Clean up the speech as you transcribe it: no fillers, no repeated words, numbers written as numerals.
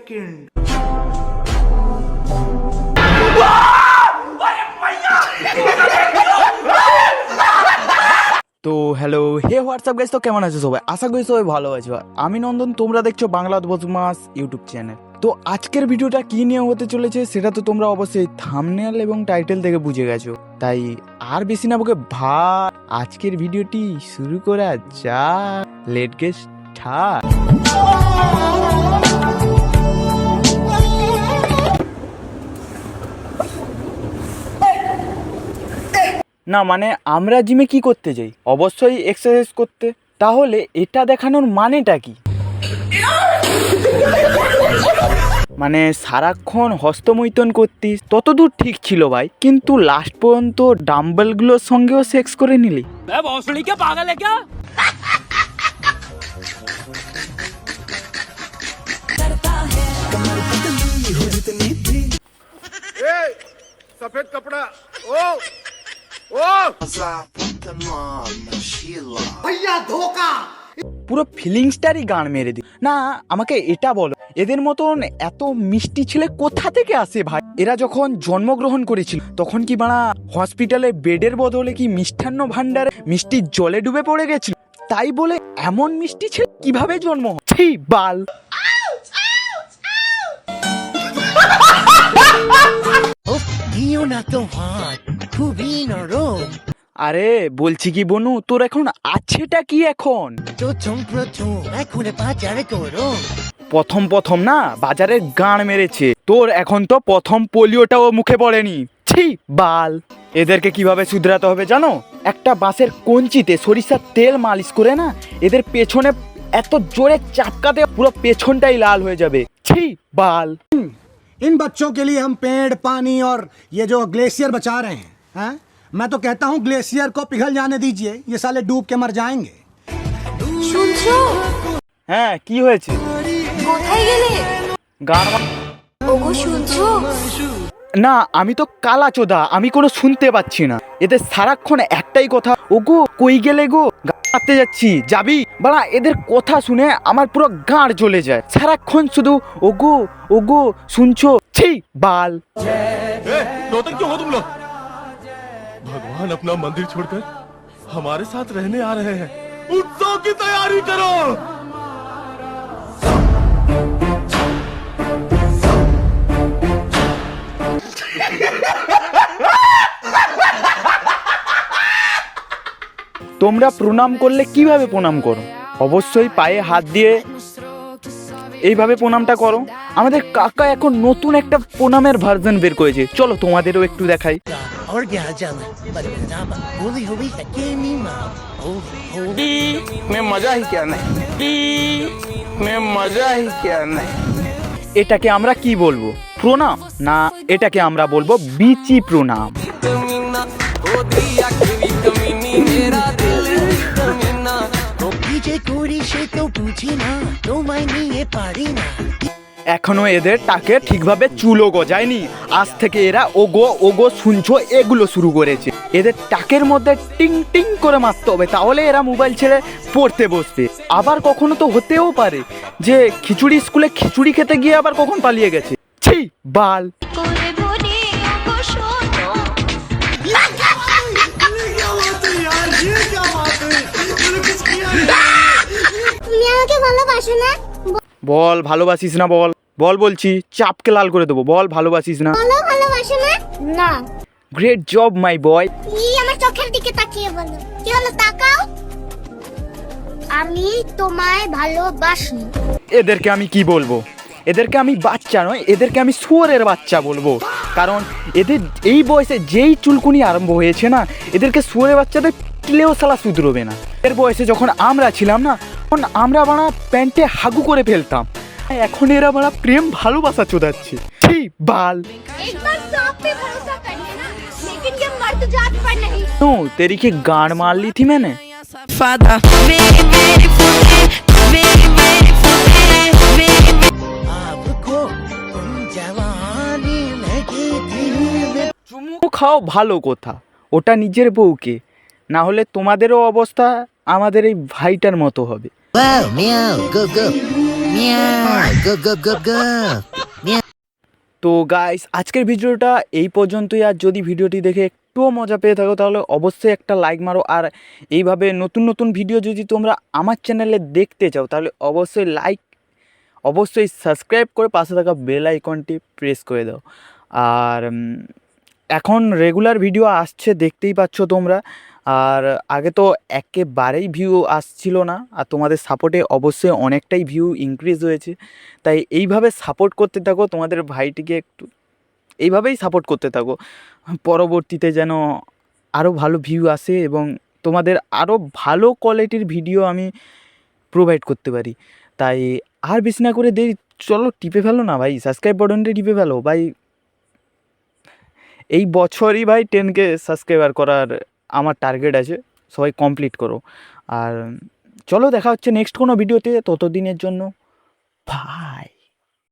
Second. তো hello হে WhatsApp guys, তো কেমন আছো সবাই? আশা করি সবাই ভালো আছো। আমি নন্দন, তোমরা দেখছো বাংলা বদমাস ইউটিউব চ্যানেল। তো আজকের ভিডিওটা কি নিয়ে হতে চলেছে সেটা তো তোমরা অবশ্যই থাম্বনেল এবং টাইটেল থেকে বুঝে গেছো, তাই আর বেশি না বকে ভাই আজকের ভিডিওটি শুরু করা যাক। Late get start. না মানে আমরা জিমে কি করতে যাই? অবশ্যই এক্সারসাইজ করতে। তাহলে এটা দেখানোর মানেটা কি? মানে সারাক্ষণ হস্তমৈথুন করতিস, ততদূর ঠিক ছিল ভাই, কিন্তু লাস্ট পর্যন্ত ডাম্বেলগুলোর সঙ্গেও সেক্স করে নিলি। পাগল है क्या? सफेद कपड़ा भैया धोखा পুরো ফিলিংসটারই গান মেরে দি। না আমাকে এটা বলো, এদের মতন এত মিষ্টি ছেলে কোথা থেকে আসে ভাই? এরা যখন জন্মগ্রহণ করেছিল তখন কি বাড়া হসপিটালে বেডের বদলে কি মিষ্টান্ন ভান্ডারে মিষ্টির জলে ডুবে পড়ে গেছিল? তাই বলে এমন মিষ্টি ছেলে কিভাবে জন্ম হয়? ছি বাল। আরে বলছি কি বনু, তোর এখন আছেটা কি? এখন প্রথম প্রথম না বাজারে গান মেরেছে তোর, এখন তো প্রথম পোলিওটাও মুখে পড়েনি। ছি বাল। এদেরকে কিভাবে শুধরাতে হবে জানো? একটা বাঁশের কঞ্চিতে সরিষার তেল মালিশ করে না এদের পেছনে এত জোরে চাপকাতে পুরো পেছনটাই লাল হয়ে যাবে। ছি বাল। इन बच्चों के लिए हम पेड़, पानी और ये जो ग्लेशियर बचा रहे हैं, मैं तो कहता हूँ ग्लेशियर को पिघल जाने दीजिए, ये साले डूब के मर जाएंगे। শুনছো? হ্যাঁ কি হয়েছে? কোথায় গেলে? গান ওগো শুনছো? না আমি তো কালা চোদা, আমি কোনো শুনতে পাচ্ছি না। এদের সারাক্ষণ একটাই কথা, ওগো কই গেলে গো? গাতে যাচ্ছি, যাবি? বাড়া এদের কথা শুনে আমার পুরো গাঁড় জ্বলে যায়। সারাক্ষণ শুধু ওগো ওগো শুনছো। ছি বাল। रोतक क्यों हो तुम लोग? भगवान अपना मंदिर छोड़कर हमारे साथ रहने आ रहे हैं। उत्सव की तैयारी करो। তোমরা প্রণাম করলে কিভাবে প্রণাম করো? অবশ্যই পায়ে হাত দিয়ে এইভাবে প্রণামটা করো। আমাদের কাকা এখন নতুন একটা প্রণামের ভার্সন বের করেছে, চলো তোমাদেরও একটু দেখাই। এটাকে আমরা কি বলবো? প্রণাম না, এটাকে আমরা বলবো বিচি প্রণাম। এখনো এদের টাকে ঠিকভাবে চুলও গজায়নি। আজ থেকে এরা ওগো ওগো শুনছো এগুলো শুরু করেছে। এদের টাকের মধ্যে টিং টিং করে মারতে হবে, তাহলে এরা মোবাইল ছেড়ে পড়তে বসবে। আবার কখনো তো হতেও পারে যে খিচুড়ি স্কুলে খিচুড়ি খেতে গিয়ে আবার কখন পালিয়ে গেছে। ছি বাল। তুমি আমাকে ভালোবাসো না? বল ভালোবাসিস না, বল বল বলছি, চাপকে লাল করে দেবো। বল ভালোবাসিস না। বলো ভালোবাসো না? না। গ্রেট জব মাই বয়। এই আমার চোখের দিকে তাকিয়ে বলো। কি হলো, তাকাও। আমি তোমায় ভালোবাসি। এদেরকে আমি কি বলবো? এদেরকে আমি বাচ্চা নয়, এদেরকে আমি শুয়োরের বাচ্চা বলবো। কারণ এদের এই বয়সে যেই চুলকুনি আরম্ভ হয়েছে না, এদেরকে শুয়োরের বাচ্চাদের কিলেও সালা শুধরবে না। এর বয়সে যখন আমরা ছিলাম না, তখন আমরা বাড়া প্যান্টে হাগু করে ফেলতাম। এখন এরা বাড়া প্রেম ভালোবাসা চোদাচ্ছে। ছি বাল। একবার তো আপনি ভরসা করিए ना, लेकिन ये मर तो जात पर नहीं। नो तेरी की गाड़ मार ली थी मैंने। Father, very, very funny, very, very funny, very, চুমু খাও ভালো কথা, ওটা নিজের বউকে, না হলে তোমাদেরও অবস্থা আমাদের এই ভাইটার মতো হবে। Wow, meow, go, go. Go, go, go, go. তো গাইস আজকের ভিডিওটা এই পর্যন্তই। আর যদি ভিডিওটি দেখে একটুও মজা পেয়ে থাকো তাহলে অবশ্যই একটা লাইক মারো। আর এইভাবে নতুন নতুন ভিডিও যদি তোমরা আমার চ্যানেলে দেখতে চাও তাহলে অবশ্যই সাবস্ক্রাইব করে পাশে থাকা বেল আইকনটি প্রেস করে দাও। আর এখন রেগুলার ভিডিও আসছে, দেখতেই পাচ্ছ তোমরা। আর আগে তো একেবারেই ভিউ আসছিল না, আর তোমাদের সাপোর্টে অবশ্যই অনেকটাই ভিউ ইনক্রিজ হয়েছে। তাই এইভাবে সাপোর্ট করতে থাকো, তোমাদের ভাইটিকে একটু এইভাবেই সাপোর্ট করতে থাকো, পরবর্তীতে যেন আরও ভালো ভিউ আসে এবং তোমাদের আরও ভালো কোয়ালিটির ভিডিও আমি প্রোভাইড করতে পারি। তাই আর বেশি না করে দেরি, চলো টিপে ফেলো না ভাই, সাবস্ক্রাইব বাটনটা টিপে ফেলো ভাই। এই বছরই ভাই 10K সাবস্ক্রাইবার করার আমার টার্গেট আছে, সবাই কমপ্লিট করো। আর চলো দেখা হচ্ছে নেক্সট কোনো ভিডিওতে, ততদিনের জন্য বাই।